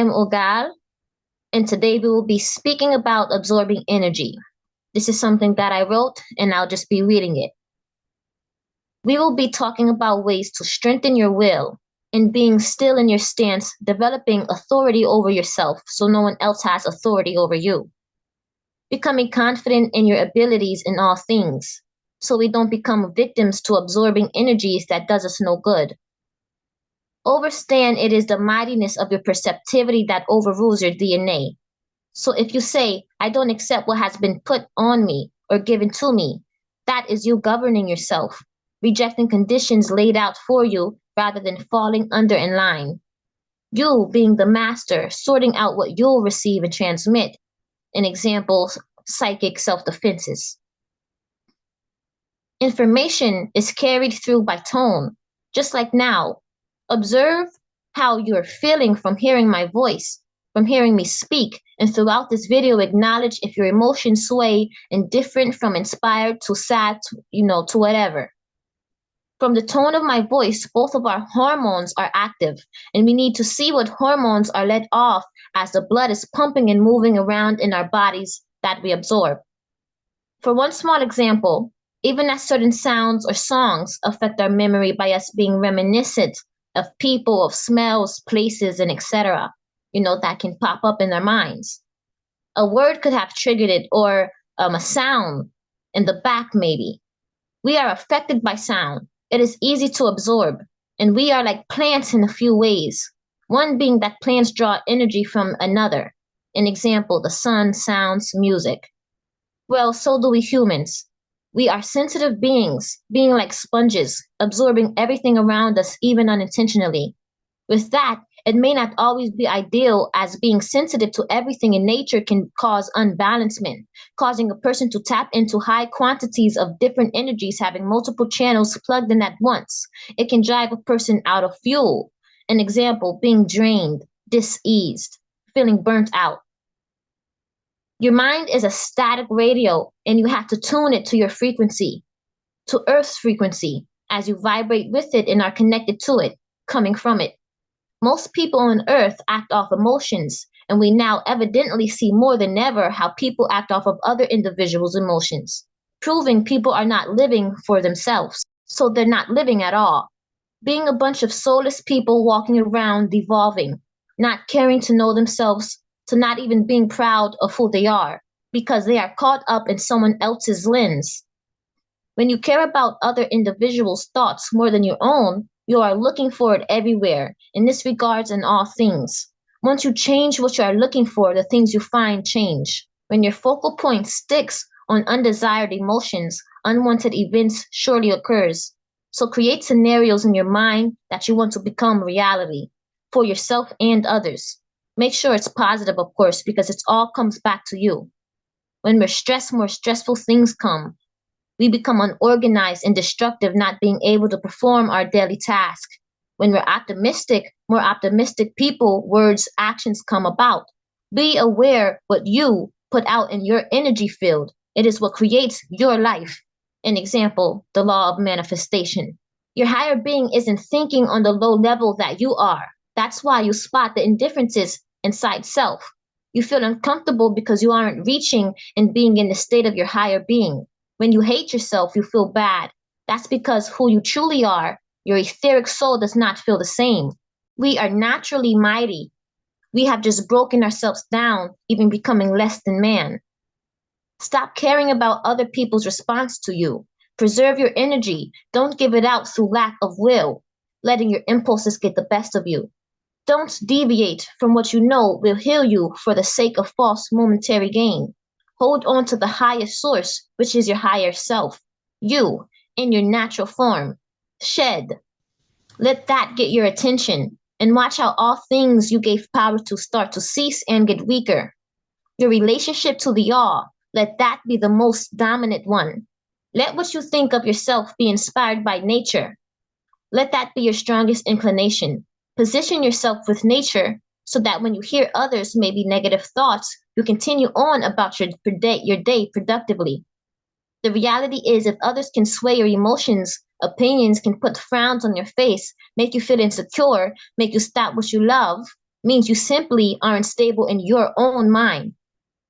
am AuGaL, and today we will be speaking about absorbing energy. This is something that I wrote, and I'll just be reading it. We will be talking about ways to strengthen your will and being still in your stance, developing authority over yourself so no one else has authority over you. Becoming confident in your abilities in all things so we don't become victims to absorbing energies that does us no good. Overstand it is the mightiness of your perceptivity that overrules your DNA. So if you say, I don't accept what has been put on me or given to me, that is you governing yourself, rejecting conditions laid out for you rather than falling under in line. You being the master, sorting out what you'll receive and transmit. An example, psychic self-defenses. Information is carried through by tone, just like now. Observe how you're feeling from hearing my voice, from hearing me speak, and throughout this video acknowledge if your emotions sway and different from inspired to sad to whatever. From the tone of my voice, both of our hormones are active, and we need to see what hormones are let off as the blood is pumping and moving around in our bodies that we absorb. For one small example, even as certain sounds or songs affect our memory by us being reminiscent of people, of smells, places, and etc., that can pop up in our minds. A word could have triggered it, or a sound in the back maybe. We are affected by sound. It is easy to absorb, and we are like plants in a few ways. One being that plants draw energy from another. An example, the sun, sounds, music. Well, so do we humans. We are sensitive beings, being like sponges, absorbing everything around us, even unintentionally. With that, it may not always be ideal, as being sensitive to everything in nature can cause unbalancement, causing a person to tap into high quantities of different energies, having multiple channels plugged in at once. It can drive a person out of fuel. An example, being drained, diseased, feeling burnt out. Your mind is a static radio, and you have to tune it to your frequency, to Earth's frequency, as you vibrate with it and are connected to it, coming from it. Most people on Earth act off emotions, and we now evidently see more than ever how people act off of other individuals' emotions, proving people are not living for themselves, so they're not living at all. Being a bunch of soulless people walking around devolving, not caring to know themselves, to not even being proud of who they are, because they are caught up in someone else's lens. When you care about other individuals' thoughts more than your own, you are looking for it everywhere, in this regards and all things. Once you change what you are looking for, the things you find change. When your focal point sticks on undesired emotions, unwanted events surely occurs. So create scenarios in your mind that you want to become reality, for yourself and others. Make sure it's positive, of course, because it all comes back to you. When we're stressed, more stressful things come. We become unorganized and destructive, not being able to perform our daily task. When we're optimistic, more optimistic people, words, actions come about. Be aware what you put out in your energy field. It is what creates your life. An example, the law of manifestation. Your higher being isn't thinking on the low level that you are. That's why you spot the indifferences inside self. You feel uncomfortable because you aren't reaching and being in the state of your higher being. When you hate yourself, you feel bad. That's because who you truly are, your etheric soul, does not feel the same. We are naturally mighty. We have just broken ourselves down, even becoming less than man. Stop caring about other people's response to you. Preserve your energy. Don't give it out through lack of will, letting your impulses get the best of you. Don't deviate from what you know will heal you for the sake of false momentary gain. Hold on to the highest source, which is your higher self, you, in your natural form. Shed. Let that get your attention, and watch how all things you gave power to start to cease and get weaker. Your relationship to the all, let that be the most dominant one. Let what you think of yourself be inspired by nature. Let that be your strongest inclination. Position yourself with nature so that when you hear others, maybe negative thoughts, you continue on about your day productively. The reality is, if others can sway your emotions, opinions can put frowns on your face, make you feel insecure, make you stop what you love, means you simply aren't stable in your own mind.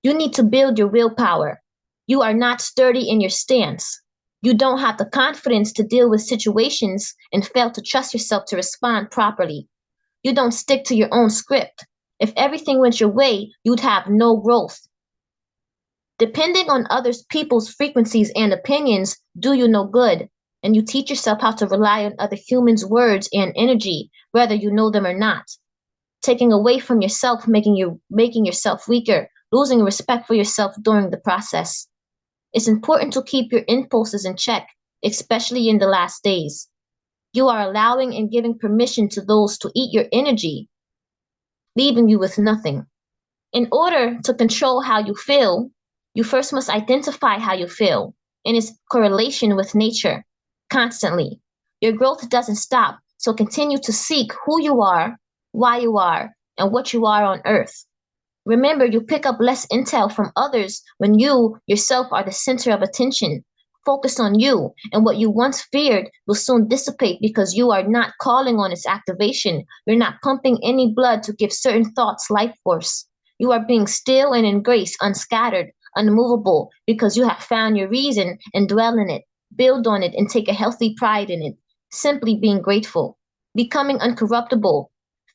You need to build your willpower. You are not sturdy in your stance. You don't have the confidence to deal with situations and fail to trust yourself to respond properly. You don't stick to your own script. If everything went your way, you'd have no growth. Depending on other people's frequencies and opinions do you no good, and you teach yourself how to rely on other humans' words and energy, whether you know them or not. Taking away from yourself, making yourself weaker, losing respect for yourself during the process. It's important to keep your impulses in check, especially in the last days. You are allowing and giving permission to those to eat your energy, leaving you with nothing. In order to control how you feel, you first must identify how you feel in its correlation with nature constantly. Your growth doesn't stop, so continue to seek who you are, why you are, and what you are on earth. Remember, you pick up less intel from others when you yourself are the center of attention. Focus on you, and what you once feared will soon dissipate because you are not calling on its activation. You're not pumping any blood to give certain thoughts life force. You are being still and in grace, unscattered, unmovable, because you have found your reason and dwell in it, build on it, and take a healthy pride in it. Simply being grateful, becoming uncorruptible.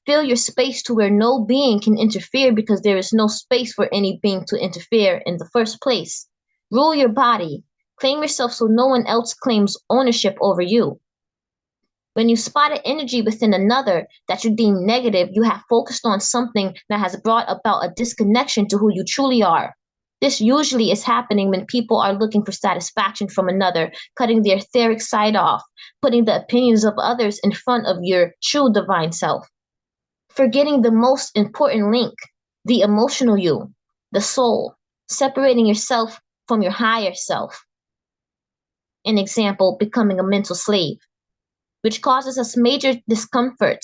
Fill your space to where no being can interfere because there is no space for any being to interfere in the first place. Rule your body. Claim yourself so no one else claims ownership over you. When you spot an energy within another that you deem negative, you have focused on something that has brought about a disconnection to who you truly are. This usually is happening when people are looking for satisfaction from another, cutting the etheric side off, putting the opinions of others in front of your true divine self. Forgetting the most important link, the emotional you, the soul, separating yourself from your higher self. An example, becoming a mental slave, which causes us major discomfort,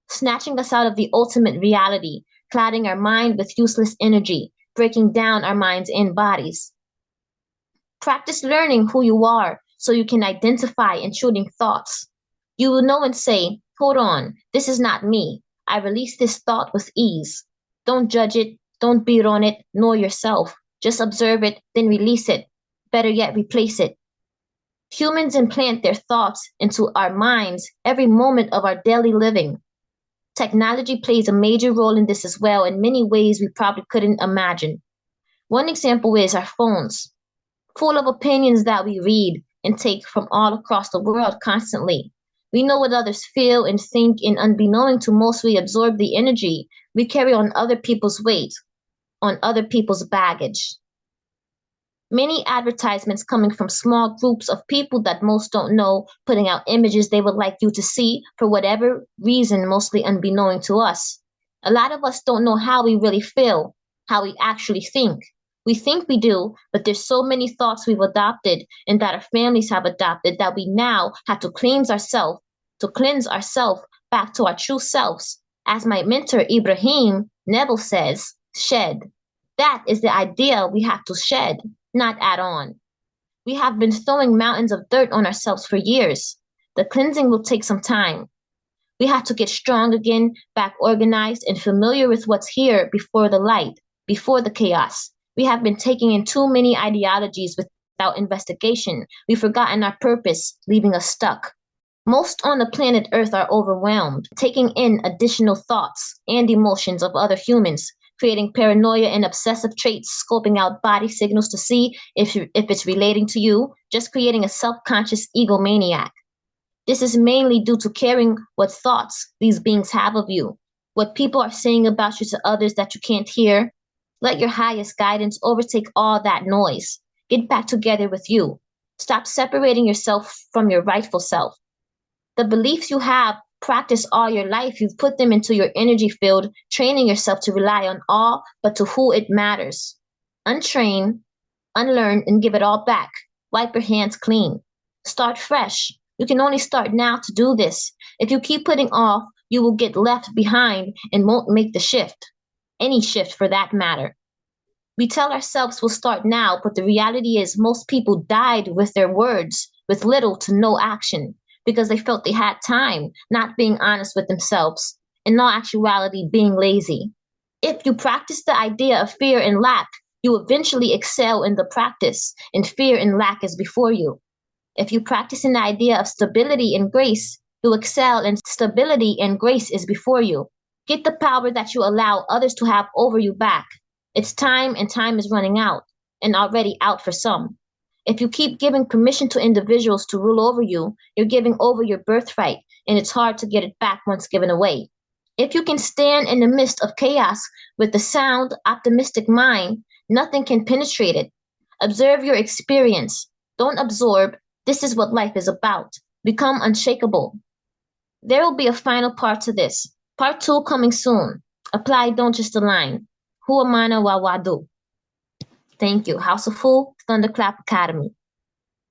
snatching us out of the ultimate reality, clouding our mind with useless energy, breaking down our minds and bodies. Practice learning who you are so you can identify intruding thoughts. You will know and say, hold on, this is not me. I release this thought with ease. Don't judge it, don't beat on it, nor yourself. Just observe it, then release it. Better yet, replace it. Humans implant their thoughts into our minds every moment of our daily living. Technology plays a major role in this as well in many ways we probably couldn't imagine. One example is our phones, full of opinions that we read and take from all across the world constantly. We know what others feel and think, and unbeknown to most, we absorb the energy we carry on other people's weight, on other people's baggage. Many advertisements coming from small groups of people that most don't know, putting out images they would like you to see for whatever reason, mostly unbeknown to us. A lot of us don't know how we really feel, how we actually think. We think we do, but there's so many thoughts we've adopted and that our families have adopted that we now have to cleanse ourselves back to our true selves. As my mentor Ibrahim Neville says, shed. That is the idea we have to shed, not add on. We have been throwing mountains of dirt on ourselves for years. The cleansing will take some time. We have to get strong again, back organized and familiar with what's here before the light, before the chaos. We have been taking in too many ideologies without investigation. We've forgotten our purpose, leaving us stuck. Most on the planet Earth are overwhelmed, taking in additional thoughts and emotions of other humans, creating paranoia and obsessive traits, scoping out body signals to see if it's relating to you, just creating a self-conscious egomaniac. This is mainly due to caring what thoughts these beings have of you, what people are saying about you to others that you can't hear. Let your highest guidance overtake all that noise. Get back together with you. Stop separating yourself from your rightful self. The beliefs you have practiced all your life, you've put them into your energy field, training yourself to rely on all but to who it matters. Untrain, unlearn, and give it all back. Wipe your hands clean. Start fresh. You can only start now to do this. If you keep putting off, you will get left behind and won't make the shift. Any shift for that matter. We tell ourselves we'll start now, but the reality is most people died with their words, with little to no action, because they felt they had time, not being honest with themselves. in all actuality being lazy. If you practice the idea of fear and lack, you eventually excel in the practice, and fear and lack is before you. If you practice an idea of stability and grace, you'll excel and stability and grace is before you. Get the power that you allow others to have over you back. It's time and time is running out, and already out for some. If you keep giving permission to individuals to rule over you, you're giving over your birthright, and it's hard to get it back once given away. If you can stand in the midst of chaos with a sound, optimistic mind, nothing can penetrate it. Observe your experience. Don't absorb. This is what life is about. Become unshakable. There will be a final part to this. Part 2 coming soon. Apply, don't just align. Huwa mana wa wadu. Thank you. House of Fu, Thunderclap Academy.